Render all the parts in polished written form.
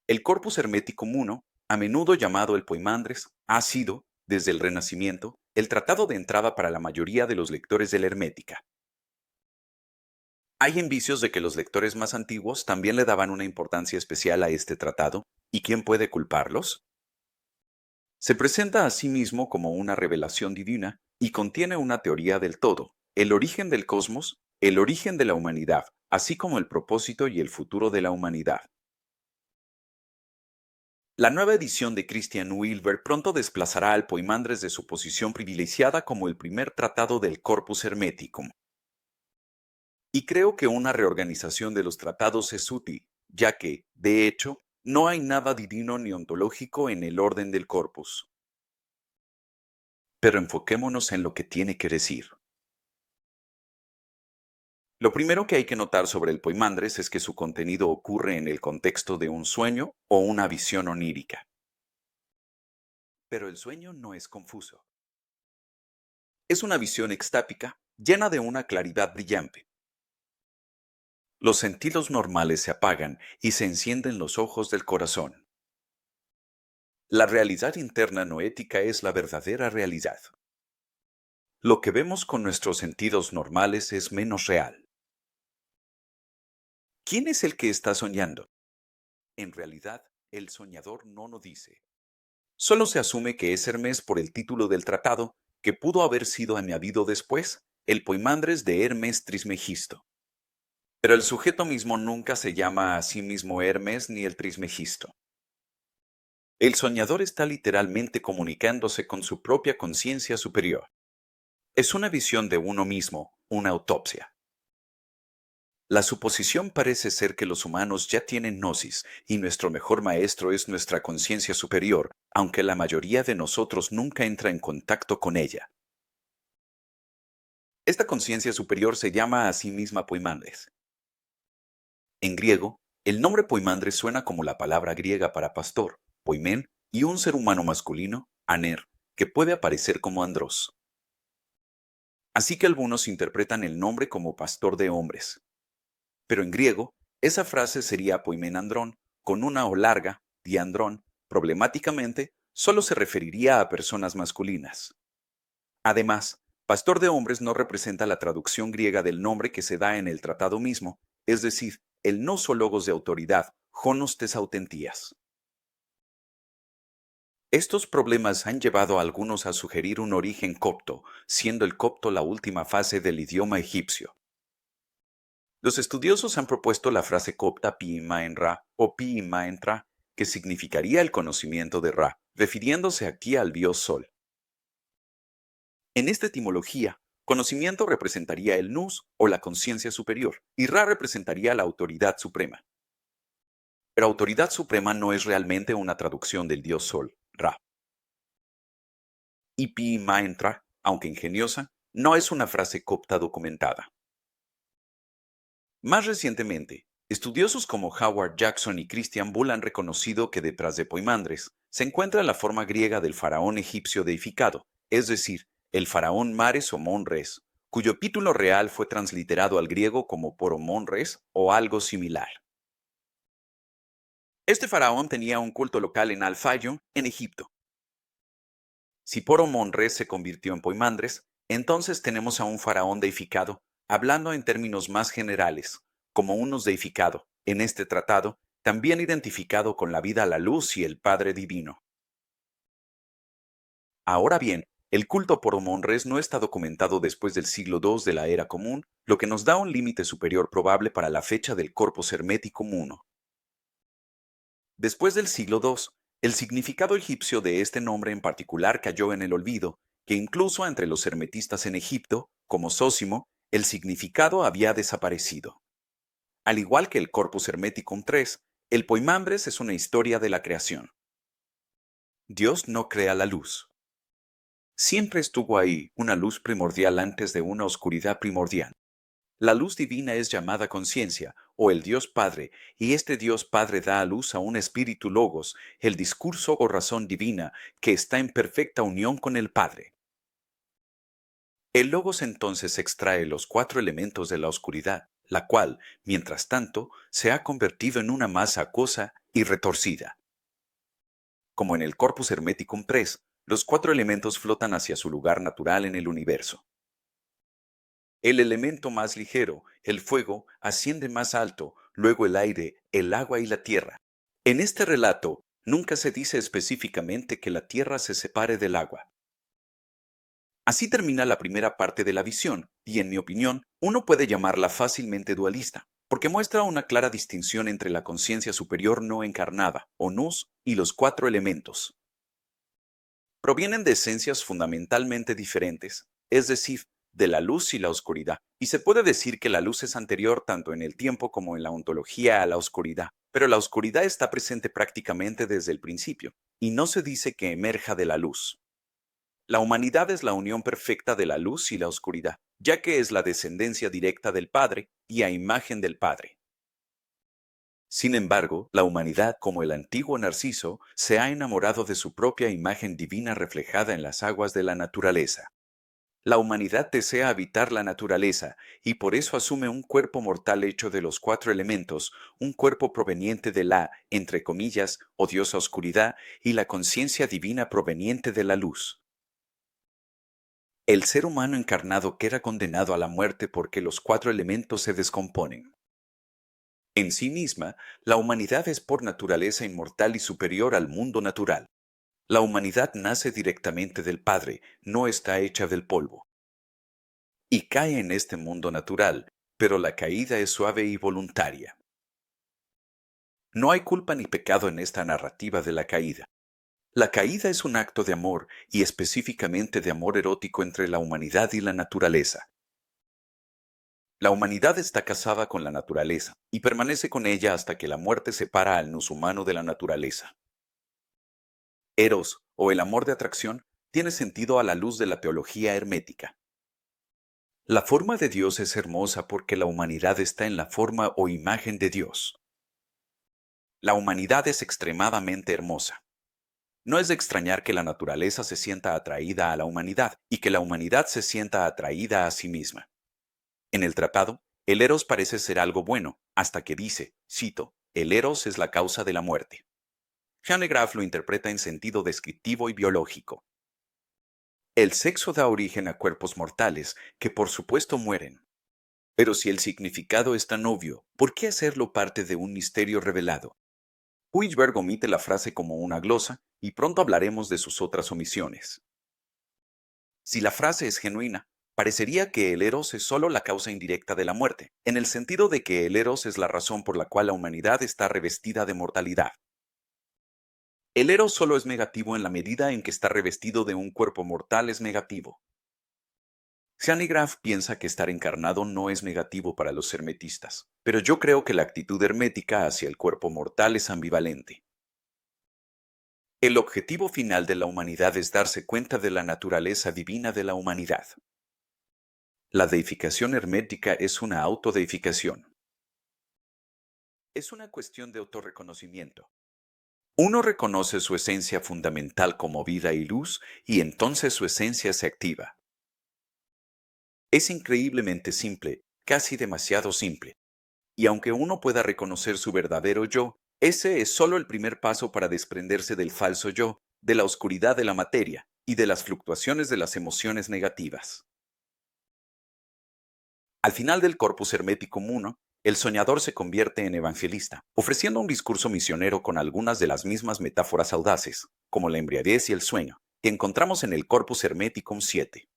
El Corpus Hermeticum I, a menudo llamado el Poimandres, ha sido, desde el Renacimiento, el tratado de entrada para la mayoría de los lectores de la Hermética. Hay indicios de que los lectores más antiguos también le daban una importancia especial a este tratado, ¿y quién puede culparlos? Se presenta a sí mismo como una revelación divina y contiene una teoría del todo, el origen del cosmos, el origen de la humanidad, así como el propósito y el futuro de la humanidad. La nueva edición de Christian Wilber pronto desplazará al Poimandres de su posición privilegiada como el primer tratado del Corpus Hermeticum. Y creo que una reorganización de los tratados es útil, ya que, de hecho, no hay nada divino ni ontológico en el orden del corpus. Pero enfoquémonos en lo que tiene que decir. Lo primero que hay que notar sobre el Poimandres es que su contenido ocurre en el contexto de un sueño o una visión onírica. Pero el sueño no es confuso. Es una visión extática, llena de una claridad brillante. Los sentidos normales se apagan y se encienden los ojos del corazón. La realidad interna noética es la verdadera realidad. Lo que vemos con nuestros sentidos normales es menos real. ¿Quién es el que está soñando? En realidad, el soñador no lo dice. Solo se asume que es Hermes por el título del tratado, que pudo haber sido añadido después, el Poimandres de Hermes Trismegisto. Pero el sujeto mismo nunca se llama a sí mismo Hermes ni el Trismegisto. El soñador está literalmente comunicándose con su propia conciencia superior. Es una visión de uno mismo, una autopsia. La suposición parece ser que los humanos ya tienen gnosis y nuestro mejor maestro es nuestra conciencia superior, aunque la mayoría de nosotros nunca entra en contacto con ella. Esta conciencia superior se llama a sí misma Poimandres. En griego, el nombre Poimandres suena como la palabra griega para pastor, poimen, y un ser humano masculino, aner, que puede aparecer como andros. Así que algunos interpretan el nombre como pastor de hombres. Pero en griego, esa frase sería poimenandrón, con una O larga, diandrón, problemáticamente, solo se referiría a personas masculinas. Además, pastor de hombres no representa la traducción griega del nombre que se da en el tratado mismo, es decir, el nosólogos de autoridad, jonos tes autentías. Estos problemas han llevado a algunos a sugerir un origen copto, siendo el copto la última fase del idioma egipcio. Los estudiosos han propuesto la frase copta pi en Ra o pi en Tra, que significaría el conocimiento de Ra, refiriéndose aquí al dios Sol. En esta etimología, conocimiento representaría el nous o la conciencia superior, y Ra representaría la autoridad suprema. Pero autoridad suprema no es realmente una traducción del dios Sol, Ra. Y pi en Tra, aunque ingeniosa, no es una frase copta documentada. Más recientemente, estudiosos como Howard Jackson y Christian Bull han reconocido que detrás de Poimandres se encuentra la forma griega del faraón egipcio deificado, es decir, el faraón Mares o Monres, cuyo título real fue transliterado al griego como Poromonres o algo similar. Este faraón tenía un culto local en Al-Fayum, en Egipto. Si Poromonres se convirtió en Poimandres, entonces tenemos a un faraón deificado, hablando en términos más generales, como un nos deificado, en este tratado, también identificado con la vida a la luz y el Padre Divino. Ahora bien, el culto Poromonres no está documentado después del siglo II de la Era Común, lo que nos da un límite superior probable para la fecha del Corpus Hermeticum I. Después del siglo II, el significado egipcio de este nombre en particular cayó en el olvido, que incluso entre los hermetistas en Egipto, como Zósimo, el significado había desaparecido. Al igual que el Corpus Hermeticum III, el Poimandres es una historia de la creación. Dios no crea la luz. Siempre estuvo ahí una luz primordial antes de una oscuridad primordial. La luz divina es llamada conciencia, o el Dios Padre, y este Dios Padre da a luz a un espíritu logos, el discurso o razón divina, que está en perfecta unión con el Padre. El logos entonces extrae los cuatro elementos de la oscuridad, la cual, mientras tanto, se ha convertido en una masa acuosa y retorcida. Como en el Corpus Hermeticum 3, los cuatro elementos flotan hacia su lugar natural en el universo. El elemento más ligero, el fuego, asciende más alto, luego el aire, el agua y la tierra. En este relato, nunca se dice específicamente que la tierra se separe del agua. Así termina la primera parte de la visión, y en mi opinión, uno puede llamarla fácilmente dualista, porque muestra una clara distinción entre la conciencia superior no encarnada, o nous, y los cuatro elementos. Provienen de esencias fundamentalmente diferentes, es decir, de la luz y la oscuridad, y se puede decir que la luz es anterior tanto en el tiempo como en la ontología a la oscuridad, pero la oscuridad está presente prácticamente desde el principio, y no se dice que emerja de la luz. La humanidad es la unión perfecta de la luz y la oscuridad, ya que es la descendencia directa del Padre y a imagen del Padre. Sin embargo, la humanidad, como el antiguo Narciso, se ha enamorado de su propia imagen divina reflejada en las aguas de la naturaleza. La humanidad desea habitar la naturaleza y por eso asume un cuerpo mortal hecho de los cuatro elementos, un cuerpo proveniente de la, entre comillas, odiosa oscuridad y la conciencia divina proveniente de la luz. El ser humano encarnado queda condenado a la muerte porque los cuatro elementos se descomponen. En sí misma, la humanidad es por naturaleza inmortal y superior al mundo natural. La humanidad nace directamente del Padre, no está hecha del polvo. Y cae en este mundo natural, pero la caída es suave y voluntaria. No hay culpa ni pecado en esta narrativa de la caída. La caída es un acto de amor, y específicamente de amor erótico entre la humanidad y la naturaleza. La humanidad está casada con la naturaleza y permanece con ella hasta que la muerte separa al nous humano de la naturaleza. Eros, o el amor de atracción, tiene sentido a la luz de la teología hermética. La forma de Dios es hermosa porque la humanidad está en la forma o imagen de Dios. La humanidad es extremadamente hermosa. No es de extrañar que la naturaleza se sienta atraída a la humanidad y que la humanidad se sienta atraída a sí misma. En el tratado, el eros parece ser algo bueno, hasta que dice, cito, el eros es la causa de la muerte. Hanegraaff lo interpreta en sentido descriptivo y biológico. El sexo da origen a cuerpos mortales, que por supuesto mueren. Pero si el significado es tan obvio, ¿por qué hacerlo parte de un misterio revelado? Huijberg omite la frase como una glosa, y pronto hablaremos de sus otras omisiones. Si la frase es genuina, parecería que el eros es solo la causa indirecta de la muerte, en el sentido de que el eros es la razón por la cual la humanidad está revestida de mortalidad. El eros solo es negativo en la medida en que está revestido de un cuerpo mortal es negativo. Hanegraaff piensa que estar encarnado no es negativo para los hermetistas, pero yo creo que la actitud hermética hacia el cuerpo mortal es ambivalente. El objetivo final de la humanidad es darse cuenta de la naturaleza divina de la humanidad. La deificación hermética es una autodeificación. Es una cuestión de autorreconocimiento. Uno reconoce su esencia fundamental como vida y luz y entonces su esencia se activa. Es increíblemente simple, casi demasiado simple. Y aunque uno pueda reconocer su verdadero yo, ese es solo el primer paso para desprenderse del falso yo, de la oscuridad de la materia y de las fluctuaciones de las emociones negativas. Al final del Corpus Hermeticum I, el soñador se convierte en evangelista, ofreciendo un discurso misionero con algunas de las mismas metáforas audaces, como la embriaguez y el sueño, que encontramos en el Corpus Hermeticum VII.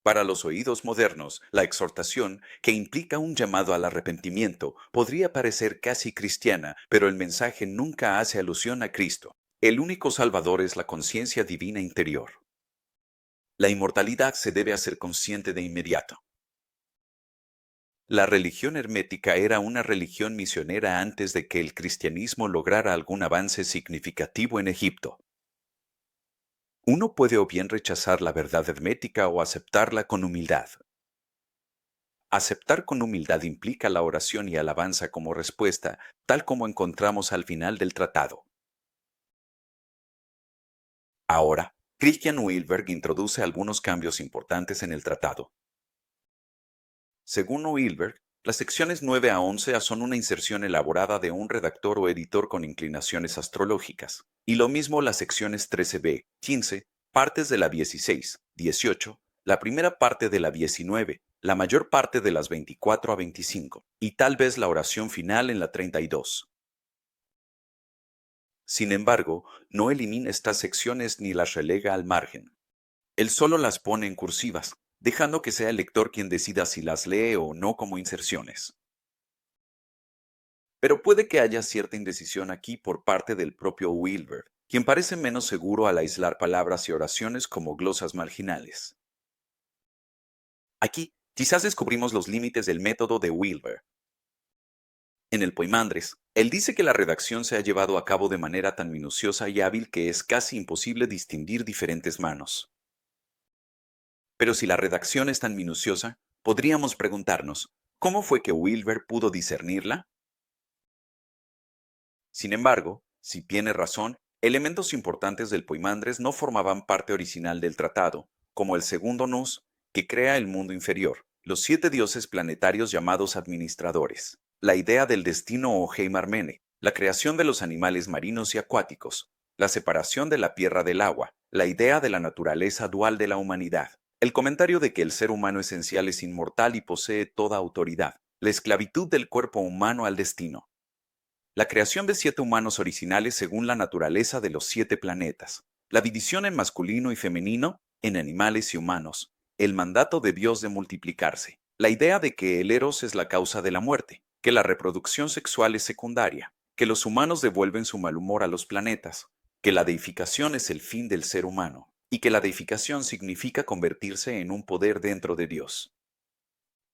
Para los oídos modernos, la exhortación, que implica un llamado al arrepentimiento, podría parecer casi cristiana, pero el mensaje nunca hace alusión a Cristo. El único Salvador es la conciencia divina interior. La inmortalidad se debe hacer consciente de inmediato. La religión hermética era una religión misionera antes de que el cristianismo lograra algún avance significativo en Egipto. Uno puede o bien rechazar la verdad hermética o aceptarla con humildad. Aceptar con humildad implica la oración y alabanza como respuesta, tal como encontramos al final del tratado. Ahora, Christian Wilberg introduce algunos cambios importantes en el tratado. Según Wilberg, Las secciones 9 a 11 son una inserción elaborada de un redactor o editor con inclinaciones astrológicas. Y lo mismo las secciones 13b, 15, partes de la 16, 18, la primera parte de la 19, la mayor parte de las 24 a 25, y tal vez la oración final en la 32. Sin embargo, no elimina estas secciones ni las relega al margen. Él solo las pone en cursivas, dejando que sea el lector quien decida si las lee o no como inserciones. Pero puede que haya cierta indecisión aquí por parte del propio Wilber, quien parece menos seguro al aislar palabras y oraciones como glosas marginales. Aquí, quizás descubrimos los límites del método de Wilber. En el Poimandres, él dice que la redacción se ha llevado a cabo de manera tan minuciosa y hábil que es casi imposible distinguir diferentes manos. Pero si la redacción es tan minuciosa, podríamos preguntarnos, ¿cómo fue que Wilber pudo discernirla? Sin embargo, si tiene razón, elementos importantes del Poimandres no formaban parte original del tratado, como el segundo nus, que crea el mundo inferior, los 7 dioses planetarios llamados administradores, la idea del destino o Heimarmene, la creación de los animales marinos y acuáticos, la separación de la tierra del agua, la idea de la naturaleza dual de la humanidad, el comentario de que el ser humano esencial es inmortal y posee toda autoridad, la esclavitud del cuerpo humano al destino, la creación de 7 humanos originales según la naturaleza de los 7 planetas, la división en masculino y femenino, en animales y humanos, el mandato de Dios de multiplicarse, la idea de que el eros es la causa de la muerte, que la reproducción sexual es secundaria, que los humanos devuelven su mal humor a los planetas, que la deificación es el fin del ser humano, y que la deificación significa convertirse en un poder dentro de Dios.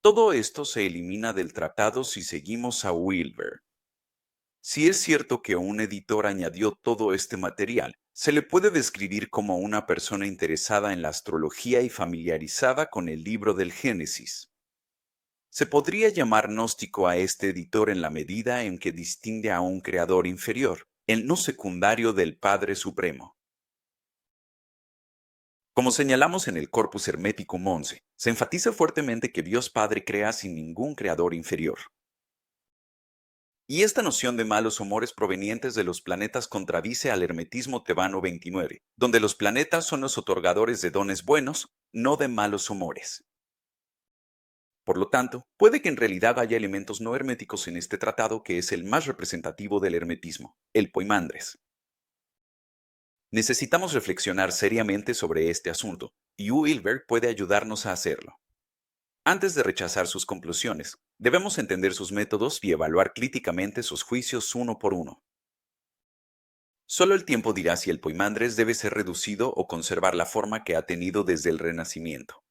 Todo esto se elimina del tratado si seguimos a Wilber. Si es cierto que un editor añadió todo este material, se le puede describir como una persona interesada en la astrología y familiarizada con el libro del Génesis. Se podría llamar gnóstico a este editor en la medida en que distingue a un creador inferior, el no secundario del Padre Supremo. Como señalamos en el Corpus Hermeticum 11, se enfatiza fuertemente que Dios Padre crea sin ningún creador inferior. Y esta noción de malos humores provenientes de los planetas contradice al hermetismo tebano 29, donde los planetas son los otorgadores de dones buenos, no de malos humores. Por lo tanto, puede que en realidad haya elementos no herméticos en este tratado que es el más representativo del hermetismo, el Poimandres. Necesitamos reflexionar seriamente sobre este asunto, y Wilberg puede ayudarnos a hacerlo. Antes de rechazar sus conclusiones, debemos entender sus métodos y evaluar críticamente sus juicios uno por uno. Solo el tiempo dirá si el Poimandres debe ser reducido o conservar la forma que ha tenido desde el Renacimiento.